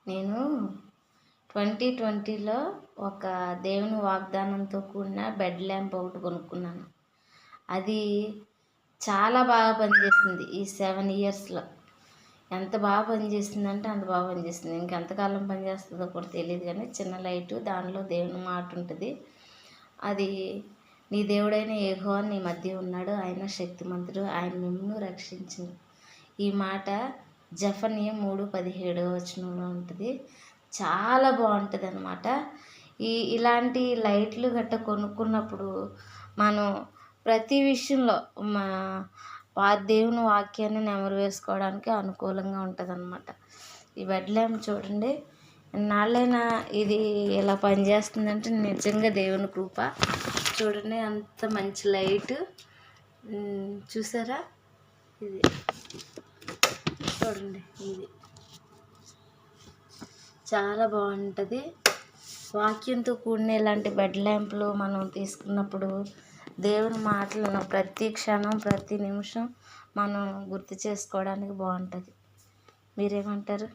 నేను 2020లో ఒక దేవుని వాగ్దానంతో కూడిన బెడ్ ల్యాంప్ ఒకటి కొనుక్కున్నాను. అది చాలా బాగా పనిచేస్తుంది. ఈ 7 ఇయర్స్లో ఎంత బాగా పనిచేస్తుందంటే అంత బాగా పనిచేస్తుంది. ఇంకెంతకాలం పనిచేస్తుందో కూడా తెలియదు, కానీ చిన్న లైటు, దానిలో దేవుని మాట ఉంటుంది. అది నీ దేవుడైన యెహోవా నీ మధ్య ఉన్నాడు, ఆయన శక్తిమంతుడు, ఆయన మిమ్మును రక్షించును. ఈ మాట జెఫన్యా 3:17 ఉంటుంది. చాలా బాగుంటుంది అన్నమాట. ఇలాంటి లైట్లు గట్ట కొనుక్కున్నప్పుడు మనం ప్రతి విషయంలో దేవుని వాక్యాన్ని నెమరు వేసుకోవడానికి అనుకూలంగా ఉంటుంది అన్నమాట. ఈ బెడ్ ల్యాంప్ చూడండి, నాళ్ళైనా ఇది ఇలా పనిచేస్తుందంటే నిజంగా దేవుని కృప. చూడండి అంత మంచి లైట్ చూసారా, ఇది చూడండి, ఇది చాలా బాగుంటుంది. వాక్యంతో కూడిన ఇలాంటి బెడ్ ల్యాంప్లు మనం తీసుకున్నప్పుడు దేవుని మాటలను ప్రతి క్షణం ప్రతి నిమిషం మనం గుర్తు చేసుకోవడానికి బాగుంటుంది. మీరేమంటారు?